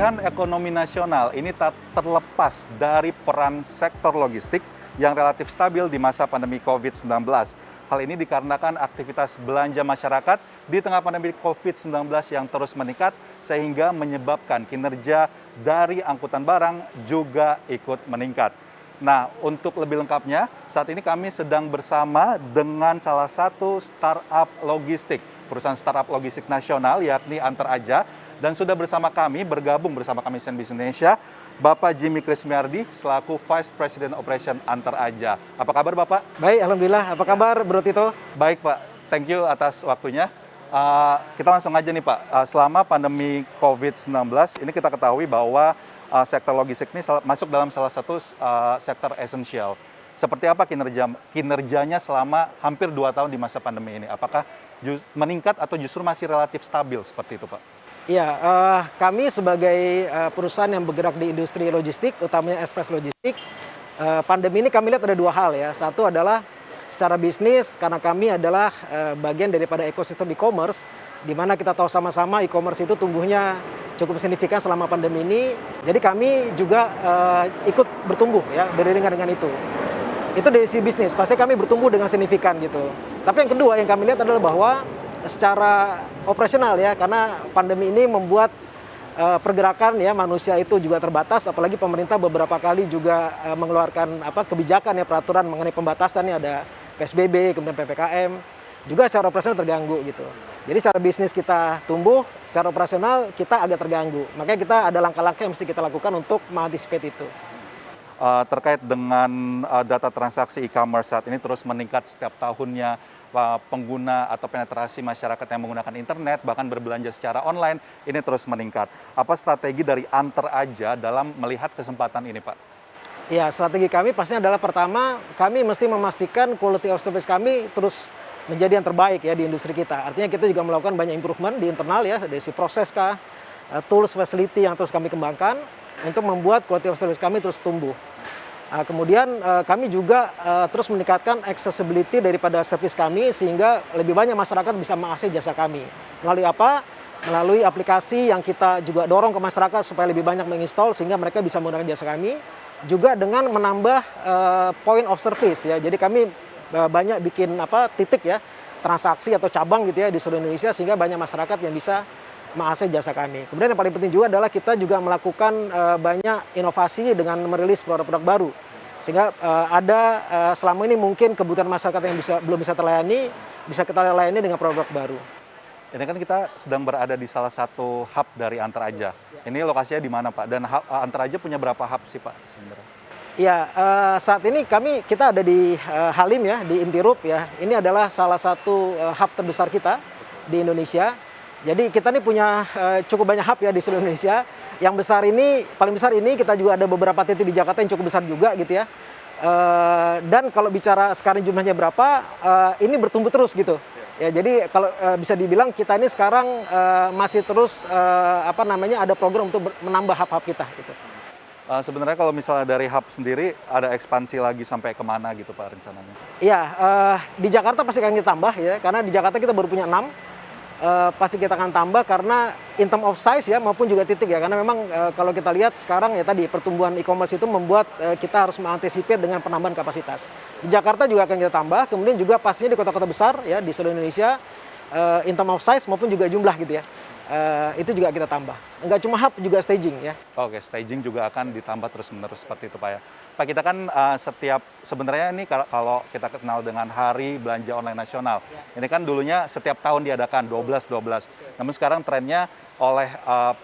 Pemulihan ekonomi nasional ini tak terlepas dari peran sektor logistik yang relatif stabil di masa pandemi COVID-19. Hal ini dikarenakan aktivitas belanja masyarakat di tengah pandemi COVID-19 yang terus meningkat sehingga menyebabkan kinerja dari angkutan barang juga ikut meningkat. Nah, untuk lebih lengkapnya, saat ini kami sedang bersama dengan salah satu startup logistik, perusahaan startup logistik nasional yakni Antar Aja. Dan sudah bergabung bersama kami CNBC Indonesia, Bapak Jimmy Krismiardi selaku Vice President Operation Antar Aja. Apa kabar Bapak? Baik, Alhamdulillah. Apa kabar Bro Tito? Baik Pak, thank you atas waktunya. Kita langsung aja nih Pak, selama pandemi COVID-19 ini kita ketahui bahwa sektor logistik ini masuk dalam salah satu sektor esensial. Seperti apa kinerjanya selama hampir 2 tahun di masa pandemi ini? Apakah meningkat atau justru masih relatif stabil seperti itu Pak? Ya, kami sebagai perusahaan yang bergerak di industri logistik, utamanya ekspres logistik, pandemi ini kami lihat ada 2 hal ya. Satu adalah secara bisnis, karena kami adalah bagian daripada ekosistem e-commerce, di mana kita tahu sama-sama e-commerce itu tumbuhnya cukup signifikan selama pandemi ini. Jadi kami juga ikut bertumbuh ya, beriringan dengan itu. Itu dari sisi bisnis, pasti kami bertumbuh dengan signifikan gitu. Tapi yang kedua yang kami lihat adalah bahwa secara operasional ya, karena pandemi ini membuat pergerakan ya manusia itu juga terbatas, apalagi pemerintah beberapa kali juga mengeluarkan kebijakan ya, peraturan mengenai pembatasan ya, ada PSBB, kemudian PPKM, juga secara operasional terganggu gitu. Jadi secara bisnis kita tumbuh, secara operasional kita agak terganggu. Makanya kita ada langkah-langkah yang mesti kita lakukan untuk mengantisipasi itu. Terkait dengan data transaksi e-commerce saat ini terus meningkat setiap tahunnya, pengguna atau penetrasi masyarakat yang menggunakan internet bahkan berbelanja secara online ini terus meningkat. Apa strategi dari Antar Aja dalam melihat kesempatan ini Pak? Ya, strategi kami pastinya adalah pertama, kami mesti memastikan quality of service kami terus menjadi yang terbaik ya di industri kita. Artinya kita juga melakukan banyak improvement di internal ya, dari si proses tools, facility yang terus kami kembangkan untuk membuat quality of service kami terus tumbuh. Kemudian kami juga terus meningkatkan accessibility daripada service kami sehingga lebih banyak masyarakat bisa mengakses jasa kami. Melalui apa? Melalui aplikasi yang kita juga dorong ke masyarakat supaya lebih banyak menginstall sehingga mereka bisa menggunakan jasa kami. Juga dengan menambah point of service ya. Jadi kami banyak bikin titik ya, transaksi atau cabang gitu ya di seluruh Indonesia sehingga banyak masyarakat yang bisa mengakses jasa kami. Kemudian yang paling penting juga adalah kita juga melakukan banyak inovasi dengan merilis produk-produk baru. Sehingga selama ini mungkin kebutuhan masyarakat yang belum bisa terlayani, bisa kita layani dengan produk baru. Ini kan kita sedang berada di salah satu hub dari Antar Aja. Ini lokasinya di mana Pak? Dan Antar Aja punya berapa hub sih Pak sebenarnya? Ya, saat ini kita ada di Halim ya, di Intirup ya. Ini adalah salah satu hub terbesar kita di Indonesia. Jadi kita ini punya cukup banyak hub ya di seluruh Indonesia. Yang paling besar ini kita juga ada beberapa titik di Jakarta yang cukup besar juga gitu ya. Dan kalau bicara sekarang jumlahnya berapa, ini bertumbuh terus gitu. Ya, jadi kalau bisa dibilang kita ini sekarang masih terus ada program untuk menambah hub-hub kita gitu. Sebenarnya kalau misalnya dari hub sendiri ada ekspansi lagi sampai kemana gitu Pak rencananya? Iya, di Jakarta pasti akan kita tambah ya, karena di Jakarta kita baru punya 6. Pasti kita akan tambah karena in term of size ya maupun juga titik ya, karena memang kalau kita lihat sekarang ya tadi pertumbuhan e-commerce itu membuat kita harus mengantisipasi dengan penambahan kapasitas. Di Jakarta juga akan kita tambah, kemudian juga pastinya di kota-kota besar ya di seluruh Indonesia in term of size maupun juga jumlah gitu ya. Itu juga kita tambah. Enggak cuma hub, juga staging ya. Oke, staging juga akan ditambah terus-menerus seperti itu Pak ya. Pak, kita kan sebenarnya ini kalau kita kenal dengan Hari Belanja Online Nasional, ini kan dulunya setiap tahun diadakan 12-12. Namun sekarang trennya oleh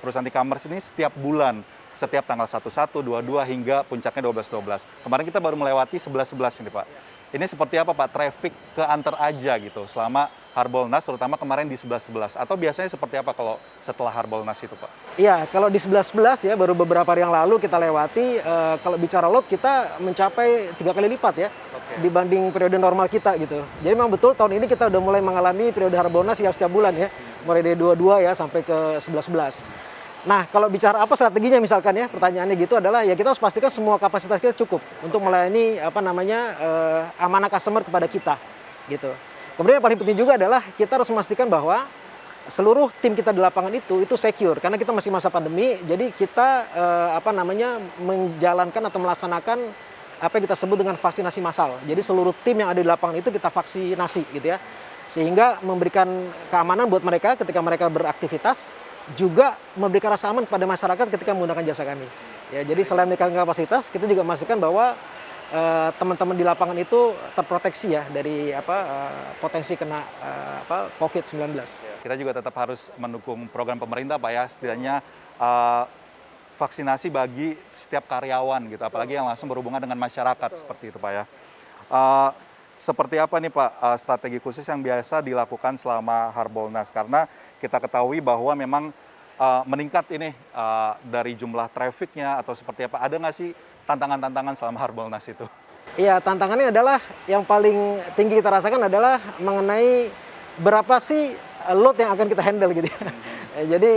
perusahaan e-commerce ini setiap bulan, setiap tanggal 11, 22 hingga puncaknya 12-12. Kemarin kita baru melewati 11-11 ini Pak. Ini seperti apa Pak traffic ke Antar Aja gitu selama Harbolnas, terutama kemarin di 11-11, atau biasanya seperti apa kalau setelah Harbolnas itu Pak? Iya, kalau di 11-11 ya baru beberapa hari yang lalu kita lewati, kalau bicara load kita mencapai 3 kali lipat ya dibanding periode normal kita gitu. Jadi memang betul tahun ini kita udah mulai mengalami periode Harbolnas ya setiap bulan ya, mulai dari 22 ya sampai ke 11-11. Nah, kalau bicara apa strateginya misalkan ya, pertanyaannya gitu adalah ya kita harus pastikan semua kapasitas kita cukup untuk melayani amanah customer kepada kita gitu. Kemudian yang paling penting juga adalah kita harus memastikan bahwa seluruh tim kita di lapangan itu secure karena kita masih masa pandemi. Jadi kita menjalankan atau melaksanakan apa yang kita sebut dengan vaksinasi massal. Jadi seluruh tim yang ada di lapangan itu kita vaksinasi gitu ya. Sehingga memberikan keamanan buat mereka ketika mereka beraktivitas, juga memberikan rasa aman kepada masyarakat ketika menggunakan jasa kami. Ya, jadi selain meningkatkan kapasitas, kita juga memastikan bahwa teman-teman di lapangan itu terproteksi ya dari potensi kena COVID-19. Kita juga tetap harus mendukung program pemerintah Pak ya, setidaknya vaksinasi bagi setiap karyawan gitu, apalagi yang langsung berhubungan dengan masyarakat seperti itu Pak ya. Seperti apa nih Pak strategi khusus yang biasa dilakukan selama Harbolnas? Karena kita ketahui bahwa memang meningkat ini dari jumlah trafficnya atau seperti apa. Ada nggak sih tantangan-tantangan selama Harbolnas itu? Iya, tantangannya adalah yang paling tinggi kita rasakan adalah mengenai berapa sih load yang akan kita handle gitu ya. Jadi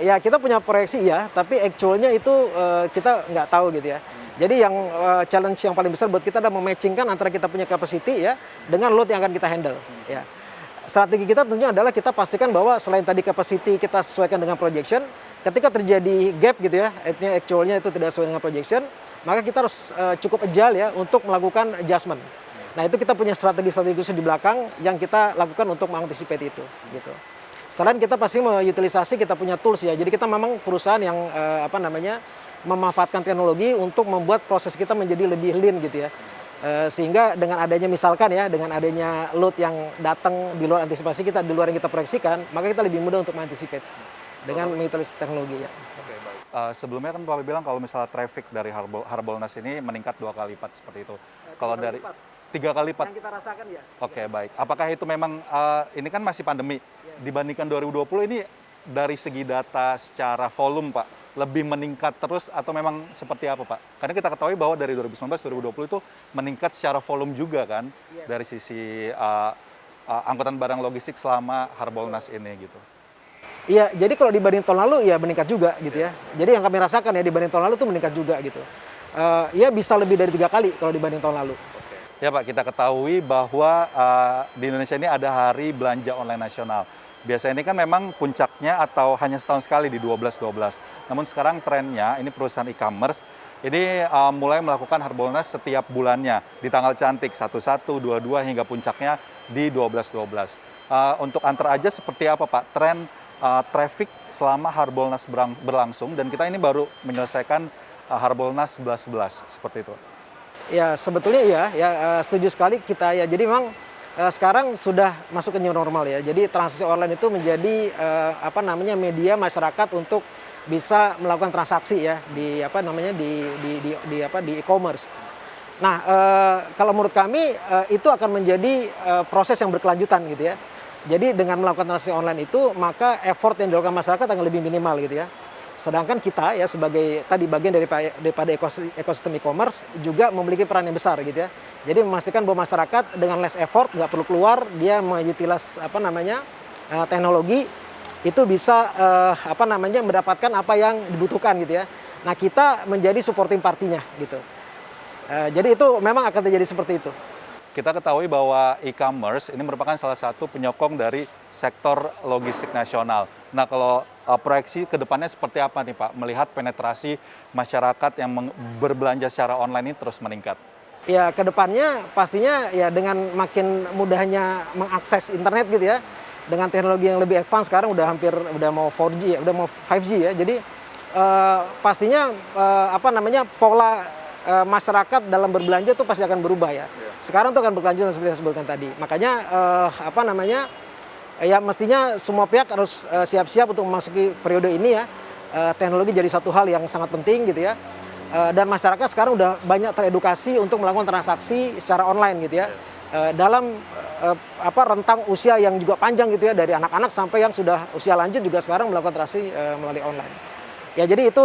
ya kita punya proyeksi ya, tapi actualnya itu kita nggak tahu gitu ya. Jadi yang challenge yang paling besar buat kita adalah mematchingkan antara kita punya capacity ya dengan load yang akan kita handle. Ya. Strategi kita tentunya adalah kita pastikan bahwa selain tadi capacity kita sesuaikan dengan projection, ketika terjadi gap gitu ya, actualnya itu tidak sesuai dengan projection, maka kita harus cukup agile ya untuk melakukan adjustment. Nah itu kita punya strategi-strategi khusus di belakang yang kita lakukan untuk mengantisipasi itu. Gitu. Selain kita pasti mengutilisasi kita punya tools ya, jadi kita memang perusahaan yang memanfaatkan teknologi untuk membuat proses kita menjadi lebih lean gitu ya. Sehingga dengan adanya misalkan ya, dengan adanya load yang datang di luar antisipasi kita, di luar yang kita proyeksikan, maka kita lebih mudah untuk mengantisipasi dengan mengutilisasi teknologi ya. Oke, baik. Sebelumnya kan Bapak bilang kalau misalnya traffic dari Harbolnas ini meningkat 2 kali lipat seperti itu. Kalau dari 3 kali lipat. Yang kita rasakan ya. Oke, baik. Apakah itu memang ini kan masih pandemi? Dibandingkan 2020 ini dari segi data secara volume Pak, lebih meningkat terus atau memang seperti apa Pak? Karena kita ketahui bahwa dari 2019-2020 itu meningkat secara volume juga kan dari sisi angkutan barang logistik selama Harbolnas ini gitu. Iya, jadi kalau dibanding tahun lalu ya meningkat juga gitu ya. Jadi yang kami rasakan ya dibanding tahun lalu itu meningkat juga gitu. Ya bisa lebih dari 3 kali kalau dibanding tahun lalu. Ya Pak, kita ketahui bahwa di Indonesia ini ada Hari Belanja Online Nasional. Biasanya ini kan memang puncaknya atau hanya setahun sekali di 12-12. Namun sekarang trennya ini perusahaan e-commerce ini mulai melakukan Harbolnas setiap bulannya di tanggal cantik 11, 22 hingga puncaknya di 12-12. Untuk antar aja seperti apa Pak tren traffic selama Harbolnas berlangsung dan kita ini baru menyelesaikan Harbolnas 11-11 seperti itu. Ya sebetulnya iya ya setuju sekali kita ya. Jadi memang sekarang sudah masuk ke new normal ya. Jadi transaksi online itu menjadi media masyarakat untuk bisa melakukan transaksi ya di e-commerce. Nah, kalau menurut kami itu akan menjadi proses yang berkelanjutan gitu ya. Jadi dengan melakukan transaksi online itu maka effort yang dilakukan masyarakat akan lebih minimal gitu ya. Sedangkan kita ya sebagai tadi bagian daripada ekosistem e-commerce juga memiliki peran yang besar gitu ya. Jadi memastikan bahwa masyarakat dengan less effort, nggak perlu keluar, dia mengutilize teknologi itu bisa mendapatkan apa yang dibutuhkan gitu ya. Nah kita menjadi supporting partinya gitu. Jadi itu memang akan terjadi seperti itu. Kita ketahui bahwa e-commerce ini merupakan salah satu penyokong dari sektor logistik nasional. Nah kalau proyeksi ke depannya seperti apa nih Pak? Melihat penetrasi masyarakat yang berbelanja secara online ini terus meningkat. Ya ke depannya pastinya ya dengan makin mudahnya mengakses internet gitu ya. Dengan teknologi yang lebih advance sekarang udah mau 4G ya, udah mau 5G ya. Jadi pastinya pola masyarakat dalam berbelanja itu pasti akan berubah ya. Sekarang itu akan berkelanjutan seperti yang saya sebutkan tadi. Makanya ya mestinya semua pihak harus siap-siap untuk memasuki periode ini ya. Teknologi jadi satu hal yang sangat penting gitu ya. Dan masyarakat sekarang udah banyak teredukasi untuk melakukan transaksi secara online gitu ya. Dalam rentang usia yang juga panjang gitu ya, dari anak-anak sampai yang sudah usia lanjut juga sekarang melakukan transaksi melalui online. Ya jadi itu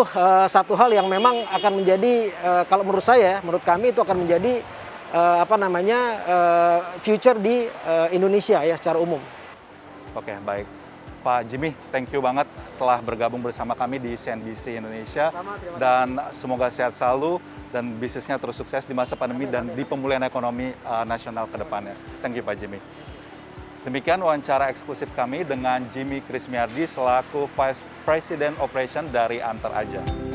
satu hal yang memang akan menjadi kalau menurut saya, menurut kami itu akan menjadi future di Indonesia ya secara umum. Oke, baik. Pak Jimmy, thank you banget telah bergabung bersama kami di CNBC Indonesia. Dan semoga sehat selalu dan bisnisnya terus sukses di masa pandemi dan di pemulihan ekonomi nasional ke depannya. Thank you Pak Jimmy. Demikian wawancara eksklusif kami dengan Jimmy Krismiardi selaku Vice President Operation dari Antar Aja.